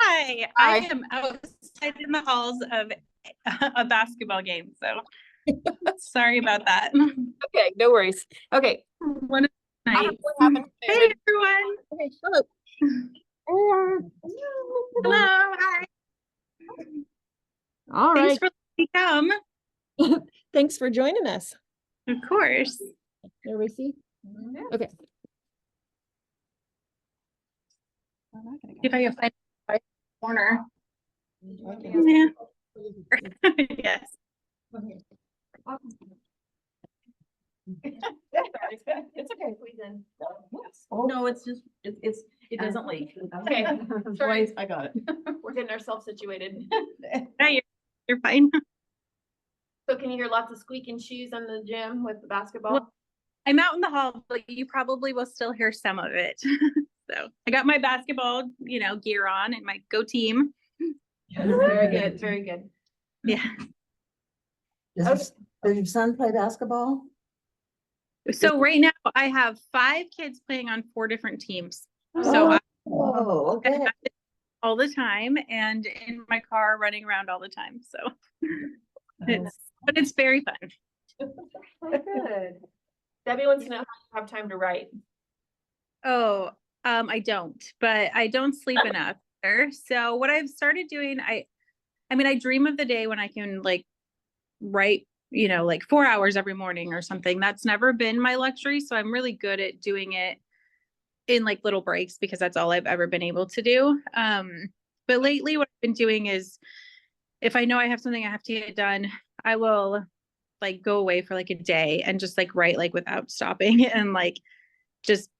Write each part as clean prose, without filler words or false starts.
Hi, I Hi. am outside in the halls of a basketball game, so sorry about that. Okay, no worries. Okay. One I don't night. know what happened Hey there. everyone. Okay, hello. Hello. Hi. All Thanks right. for letting me come. Thanks for joining us. Of course. There we see. Okay. If I can find my corner. Yeah. Yes. It's okay. No, it's just, it doesn't leak. Okay. Sorry, I got it. We're getting ourselves situated. Yeah, you're fine. So can you hear lots of squeaking shoes in the gym with the basketball? Well, I'm out in the hall, but you probably will still hear some of it. So I got my basketball, gear on and my Go Team. Very good. Very good. Yeah. Does your son play basketball? So right now I have 5 kids playing on 4 different teams. So I'm okay. all the time and in my car running around all the time. So it's very fun. Good. Debbie wants to know how you have time to write. Oh, I don't, but I don't sleep enough either. So what I've started doing, I mean, I dream of the day when I can like write, like 4 hours every morning or something. That's never been my luxury. So I'm really good at doing it in like little breaks because that's all I've ever been able to do. But lately what I've been doing is if I know I have something I have to get done, I will like go away for like a day and just like write like without stopping and like just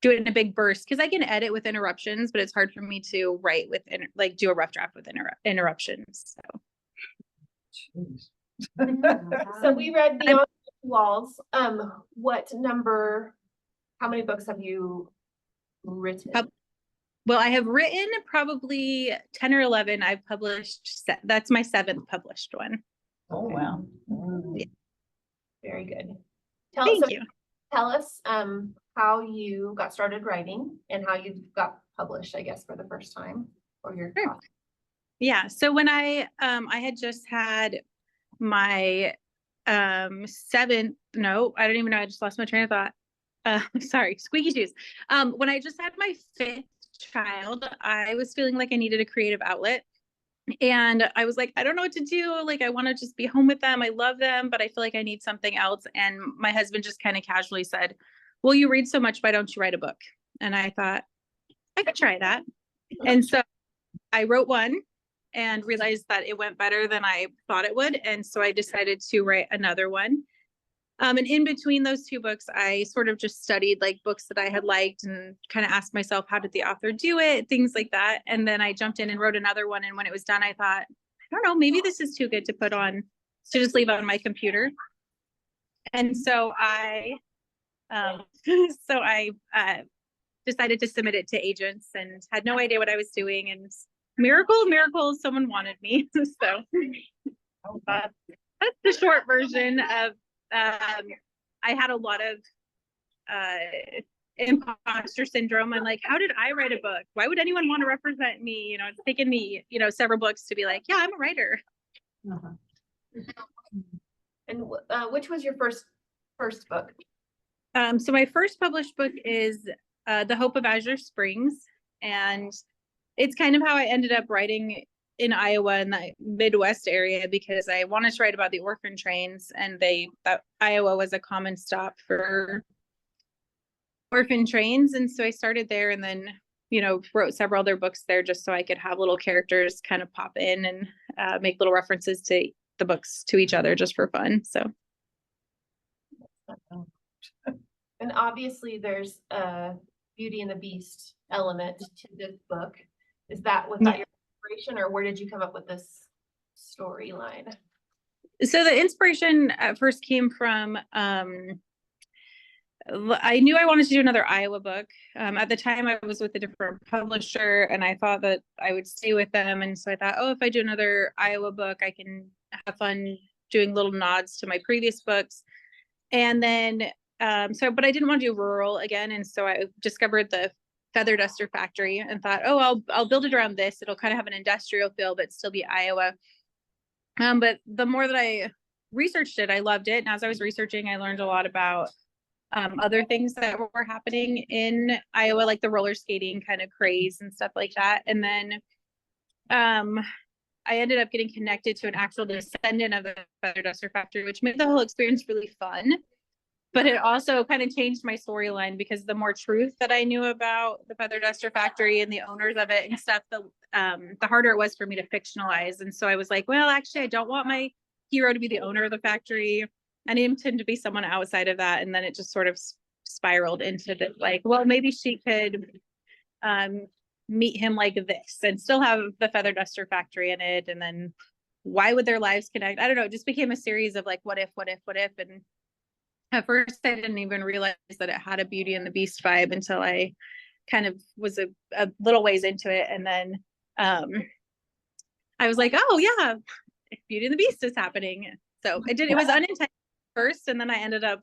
do it in a big burst because I can edit with interruptions, but it's hard for me to write with like do a rough draft with interruptions. So we read Beyond the Walls. What number, how many books have you written? Well, I have written probably 10 or 11. I've published, that's my 7th published one. Oh, wow. Yeah. Very good. Thank you. Tell us how you got started writing and how you got published, I guess, for the first time or your Sure. Yeah. So when I had just had my 7th, no, I don't even know. I just lost my train of thought. Sorry, squeaky shoes. When I just had my 5th child, I was feeling like I needed a creative outlet. And I was like, I don't know what to do. Like, I want to just be home with them. I love them, but I feel like I need something else. And my husband just kind of casually said, well, you read so much. Why don't you write a book? And I thought, I could try that. And so I wrote one and realized that it went better than I thought it would. And so I decided to write another one. And in between those 2 books, I sort of just studied like books that I had liked and kind of asked myself, how did the author do it? Things like that. And then I jumped in and wrote another one. And when it was done, I thought, I don't know, maybe this is too good to put on, to just leave on my computer. And so I decided to submit it to agents and had no idea what I was doing. And miracle, someone wanted me. So that's the short version of I had a lot of imposter syndrome. I'm like, how did I write a book? Why would anyone want to represent me? It's taken me, several books to be like, yeah, I'm a writer. And which was your first book? So my first published book is The Hope of Azure Springs. And it's kind of how I ended up writing in Iowa in the Midwest area because I wanted to write about the orphan trains and that Iowa was a common stop for orphan trains. And so I started there and then, wrote several other books there just so I could have little characters kind of pop in and make little references to the books to each other just for fun. So. And obviously there's a Beauty and the Beast element to this book. Was that your inspiration or where did you come up with this storyline? So the inspiration at first came from, I knew I wanted to do another Iowa book. At the time I was with a different publisher and I thought that I would stay with them. And so I thought, if I do another Iowa book, I can have fun doing little nods to my previous books. And then, but I didn't want to do rural again. And so I discovered the feather duster factory and thought, oh, I'll build it around this. It'll kind of have an industrial feel, but still be Iowa. But the more that I researched it, I loved it. And as I was researching, I learned a lot about other things that were happening in Iowa, like the roller skating kind of craze and stuff like that. And then I ended up getting connected to an actual descendant of the feather duster factory, which made the whole experience really fun. But it also kind of changed my storyline, because the more truth that I knew about the feather duster factory and the owners of it and stuff, the harder it was for me to fictionalize. And so I was like, well, actually, I don't want my hero to be the owner of the factory. I need him to be someone outside of that. And then it just sort of spiraled into the, like, well, maybe she could meet him like this and still have the feather duster factory in it. And then why would their lives connect? I don't know. It just became a series of like, what if, and at first I didn't even realize that it had a Beauty and the Beast vibe until I kind of was a little ways into it. And then I was like, oh yeah, Beauty and the Beast is happening. So it was unintentional first, and then I ended up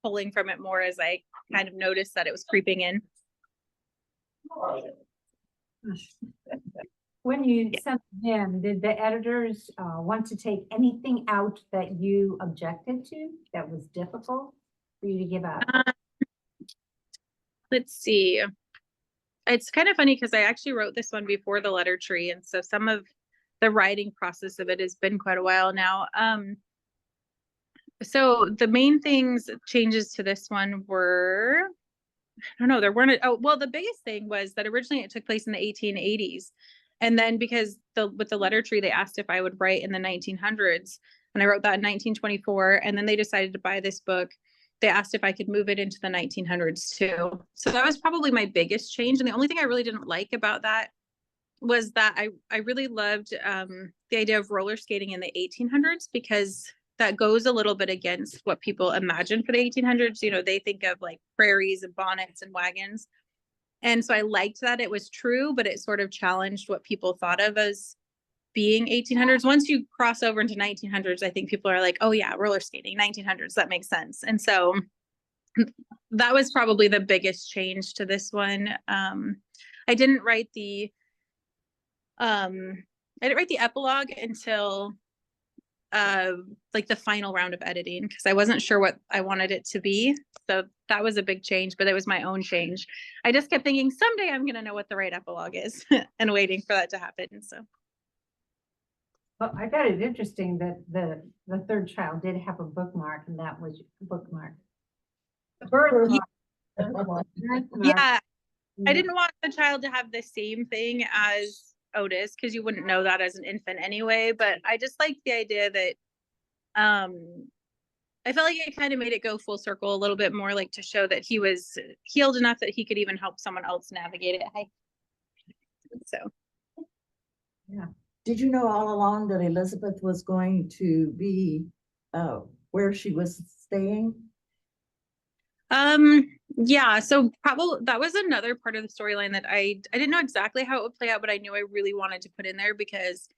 pulling from it more as I kind of noticed that it was creeping in. When you sent him, did the editors want to take anything out that you objected to that was difficult for you to give out? Let's see. It's kind of funny because I actually wrote this one before the letter tree, and so some of the writing process of it has been quite a while now. So the main changes to this one were, I don't know, there weren't, well, the biggest thing was that originally it took place in the 1880s. And then because with the letter tree, they asked if I would write in the 1900s. And I wrote that in 1924. And then they decided to buy this book. They asked if I could move it into the 1900s too. So that was probably my biggest change. And the only thing I really didn't like about that was that I really loved the idea of roller skating in the 1800s, because that goes a little bit against what people imagine for the 1800s. You know, they think of like prairies and bonnets and wagons. And so I liked that it was true, but it sort of challenged what people thought of as being 1800s. Once you cross over into 1900s, I think people are like, oh yeah, roller skating, 1900s, that makes sense. And so that was probably the biggest change to this one. I didn't write the epilogue until like the final round of editing, because I wasn't sure what I wanted it to be. So that was a big change, but it was my own change. I just kept thinking someday I'm going to know what the right epilogue is and waiting for that to happen. So. Well, I thought it interesting that the third child did have a bookmark, and that was a bookmark. The birthmark. Yeah, I didn't want the child to have the same thing as Otis, because you wouldn't know that as an infant anyway. But I just liked the idea that I felt like it kind of made it go full circle a little bit more, like to show that he was healed enough that he could even help someone else navigate it. So Yeah. Did you know all along that Elizabeth was going to be where she was staying? Yeah, so probably that was another part of the storyline that I didn't know exactly how it would play out, but I knew I really wanted to put in there, because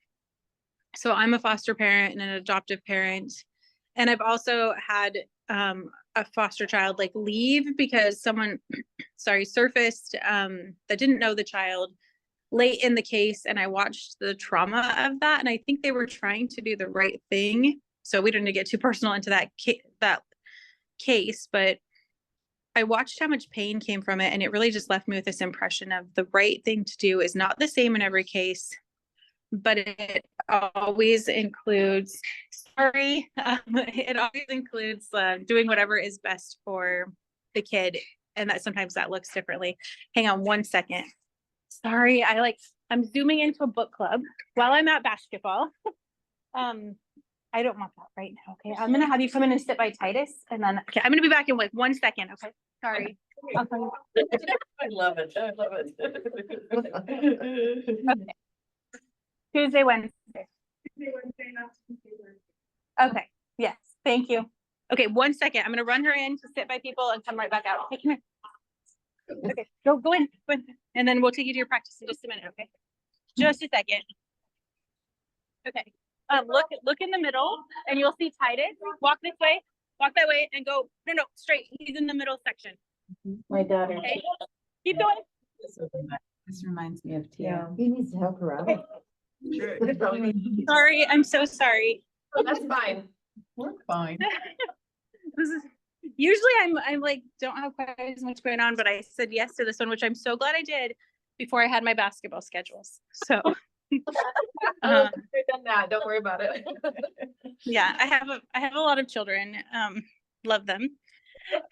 so I'm a foster parent and an adoptive parent, and I've also had a foster child like leave because someone surfaced that didn't know the child late in the case, and I watched the trauma of that, and I think they were trying to do the right thing. So we don't need to get too personal into that case, but I watched how much pain came from it, and it really just left me with this impression of the right thing to do is not the same in every case, but it always includes doing whatever is best for the kid, and that sometimes that looks differently. Hang on one second. Sorry, I'm zooming into a book club while I'm at basketball. I don't want that right now. Okay, I'm gonna have you come in and sit by Titus, and then I'm gonna be back in like 1 second. Okay, sorry. I love it. I love it. Okay. Tuesday, Wednesday. Okay. Yes. Thank you. Okay. 1 second. I'm gonna run her in to sit by people and come right back out. Okay, come here. Okay. Go in. And then we'll take you to your practice in just a minute. Okay. Just a second. Okay. Look in the middle, and you'll see Titus. Walk this way. Walk that way, and go. No, straight. He's in the middle section. My daughter. Okay. Keep going. This reminds me of Yeah, Tia. he needs to help her out. Sure. it probably needs- Sorry, I'm so sorry. Oh, that's fine. We're fine. This is usually I'm like don't have quite as much going on, but I said yes to this one, which I'm so glad I did before I had my basketball schedules. So Oh, um, we've done that. Don't worry about it. yeah, I have a lot of children. Love them.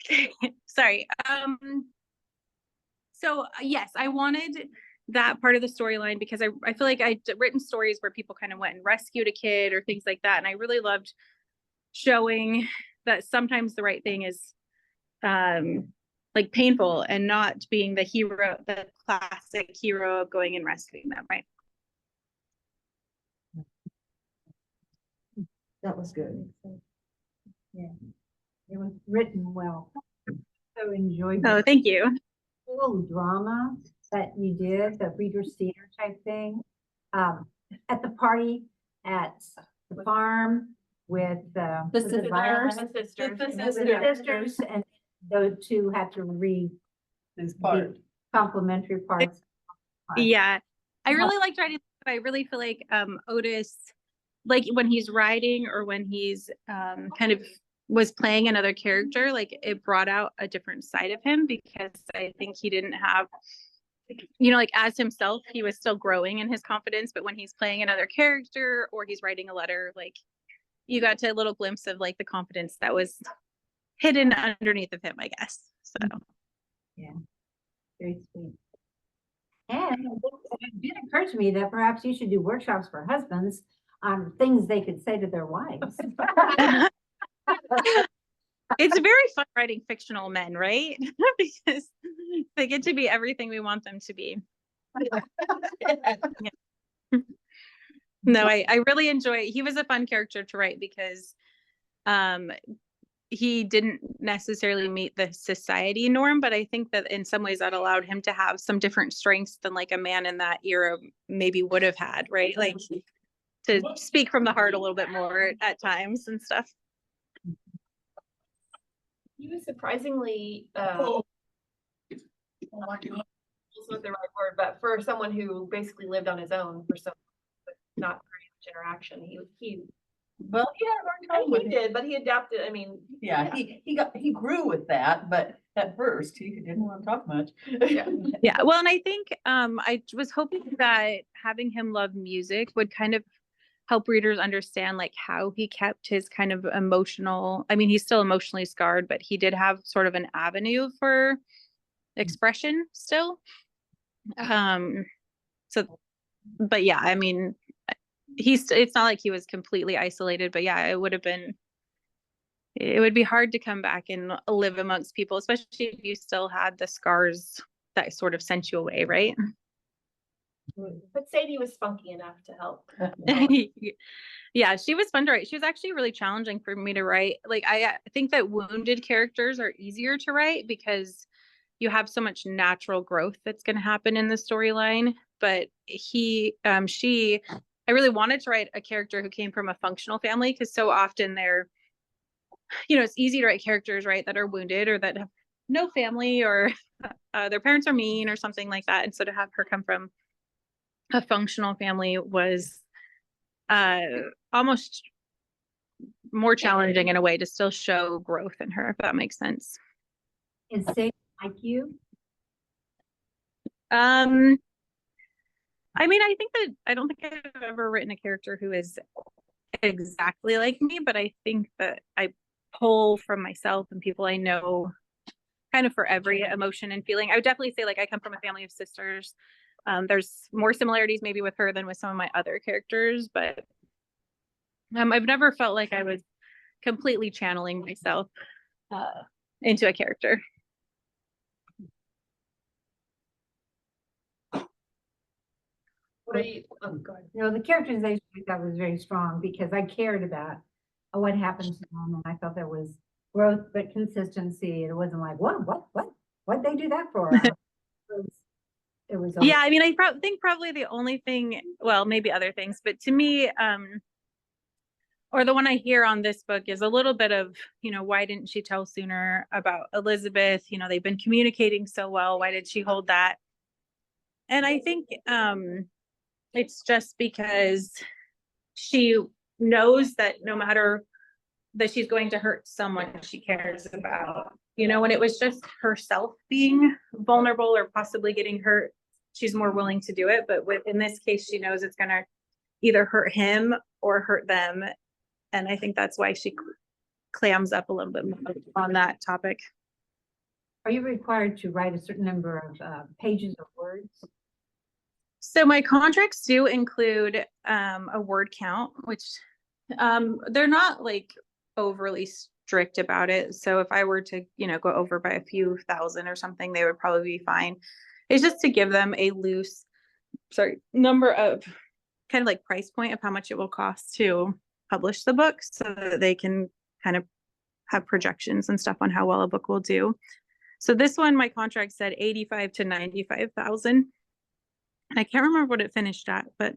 Okay, sorry. So yes, I wanted that part of the storyline because I feel like I'd written stories where people kind of went and rescued a kid or things like that, and I really loved showing that sometimes the right thing is like painful and not being the hero, the classic hero of going and rescuing them, right? That was good. Yeah, it was written well. So enjoyed Oh, the thank you. little drama that you did, the Reader's Theater type thing. At the party, at the farm with with the sisters. violin- Sisters. with the sisters, and those two had to read This part. the complimentary parts. Yeah, I really liked writing. I really feel like Otis, like when he's writing or when he's kind of was playing another character, like it brought out a different side of him because I think he didn't have, you know, like as himself, he was still growing in his confidence, but when he's playing another character or he's writing a letter, like you got to a little glimpse of like the confidence that was hidden underneath of him, I guess. So Very sweet. And it did occur to me that perhaps you should do workshops for husbands on things they could say to their wives. it's very fun writing fictional men, right? Because they get to be everything we want them to be. No, I really enjoy it. He was a fun character to write because he didn't necessarily meet the society norm, but I think that in some ways that allowed him to have some different strengths than like a man in that era maybe would have had, right? Like to speak from the heart a little bit more at times and stuff. He was surprisingly, it's not the right word, but for someone who basically lived on his own for some, not very much interaction, he Well, he had a hard time with he it. did, but he adapted. I mean, Yeah, he grew with that, but at first he didn't want to talk much. Yeah. Yeah, well, and I think I was hoping that having him love music would kind of help readers understand like how he kept his kind of emotional, I mean, he's still emotionally scarred, but he did have sort of an avenue for expression still. So, but yeah, I mean, it's not like he was completely isolated, but yeah, it would be hard to come back and live amongst people, especially if you still had the scars that sort of sent you away, right? but Sadie was spunky enough to help. Yeah, she was fun to write. She was actually really challenging for me to write. Like I think that wounded characters are easier to write because you have so much natural growth that's going to happen in the storyline. But I really wanted to write a character who came from a functional family because so often they're, you know, it's easy to write characters, right, that are wounded or that have no family or their parents are mean or something like that. And so to have her come from a functional family was almost more challenging in a way to still show growth in her, if that makes sense. And say like you. I mean, I don't think I've ever written a character who is exactly like me, but I think that I pull from myself and people I know kind of for every emotion and feeling. I would definitely say like I come from a family of sisters. There's more similarities maybe with her than with some of my other characters, but I've never felt like I was completely channeling myself into a character. What are you? Oh, go ahead. You know, the characterization I thought was very strong because I cared about what happened to them, and I felt there was growth but consistency. It wasn't like, what'd they do that for? It was Yeah, I mean, I think probably the only thing, well, maybe other things, but to me, or the one I hear on this book is a little bit of, you know, why didn't she tell sooner about Elizabeth? You know, they've been communicating so well. Why did she hold that And I think, it's just because she knows that no matter that she's going to hurt someone she cares about, you know, when it was just herself being vulnerable or possibly getting hurt, she's more willing to do it. But in this case, she knows it's going to either hurt him or hurt them. And I think that's why she clams up a little bit more on that topic. Are you required to write a certain number of pages or words? So my contracts do include a word count, which they're not like overly strict about it. So if I were to, you know, go over by a few thousand or something, they would probably be fine. It's just to give them a loose, number of kind of like price point of how much it will cost to publish the book so that they can kind of have projections and stuff on how well a book will do. So this one, my contract said 85 to 95,000. I can't remember what it finished at, but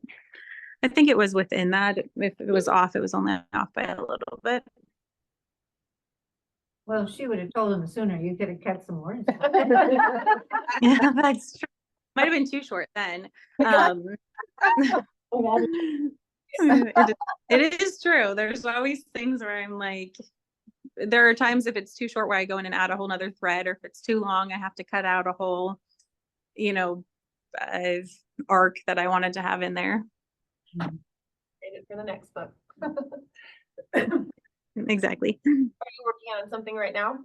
I think it was within that. If it was off, it was only off by a little bit. Well, if she would have told him sooner, you could have cut some words. Yeah, that's true. Might have been too short then. It is true. There's always things where I'm like, there are times if it's too short where I go in and add a whole nother thread, or if it's too long, I have to cut out a whole, you know, arc that I wanted to have in there. Save it for the next book. Exactly. Are you working on something right now?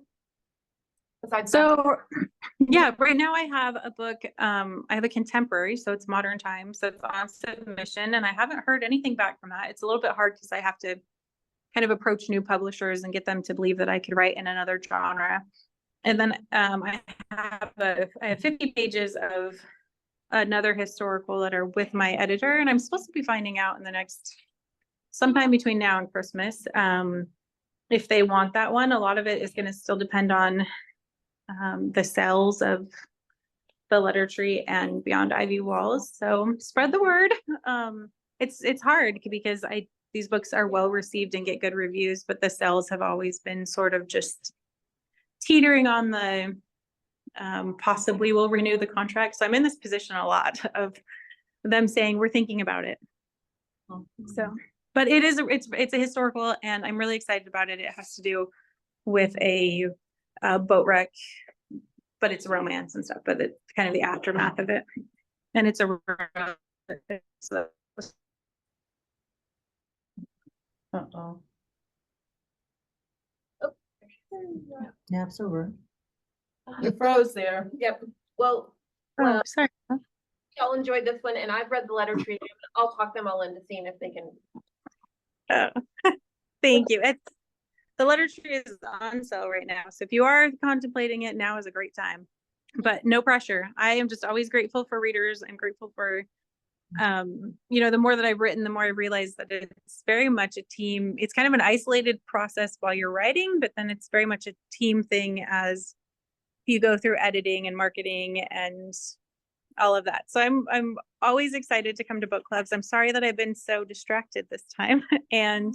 Besides that? So yeah, right now I have a book, I have a contemporary, so it's modern times, so it's on submission, and I haven't heard anything back from that. It's a little bit hard because I have to kind of approach new publishers and get them to believe that I could write in another genre. And then I have 50 pages of another historical letter with my editor, and I'm supposed to be finding out in the next sometime between now and Christmas if they want that one. A lot of it is going to still depend on the sales of the Letter Tree and Beyond Ivy Walls. So spread the word. It's hard because these books are well received and get good reviews, but the sales have always been sort of just teetering on the possibly will renew the contract. So I'm in this position a lot of them saying we're thinking about it. So, but it's a historical, and I'm really excited about it. It has to do with a boat wreck, but it's romance and stuff, but it's kind of the aftermath of it. And it's a Uh-oh. Naps over. You froze there. Yep. Well, oh, sorry. y'all enjoyed this one, and I've read the Letter Tree. I'll talk them all into seeing if they can. Thank you. The Letter Tree is on sale right now, so if you are contemplating it, now is a great time, but no pressure. I am just always grateful for readers. I'm grateful for you know, the more that I've written, the more I realize that it's very much a team. It's kind of an isolated process while you're writing, but then it's very much a team thing as you go through editing and marketing and all of that. So I'm always excited to come to book clubs. I'm sorry that I've been so distracted this time. And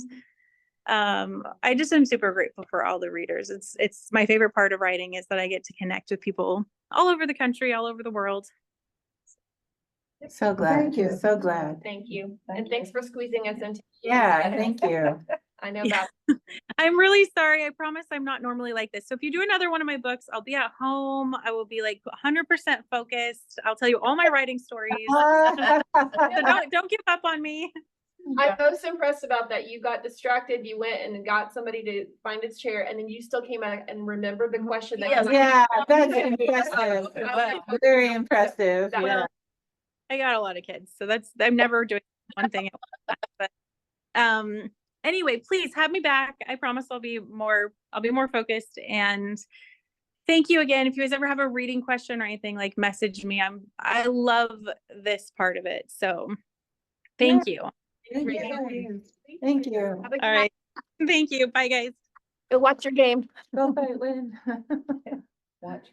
I just am super grateful for all the readers. It's my favorite part of writing is that I get to connect with people all over the country, all over the world. So glad. Thank you. So glad. Thank you. And thanks for squeezing us into. Yeah, thank you. I know that. I'm really sorry. I promise I'm not normally like this. So if you do another one of my books, I'll be at home. I will be like 100% focused. I'll tell you all my writing stories. So don't give up on me. I'm most impressed about that. You got distracted. You went and got somebody to find its chair, and then you still came out and remembered the question. That Yeah, that's impressive. Very impressive. Yeah. I got a lot of kids, so I'm never doing one thing at once. But anyway, please have me back. I promise I'll be more focused. And thank you again. If you guys ever have a reading question or anything, like message me. I love this part of it. So thank you. Thank you. Thank you. All right. Thank you. Bye guys. Go watch your game. Go fight, win. Watch.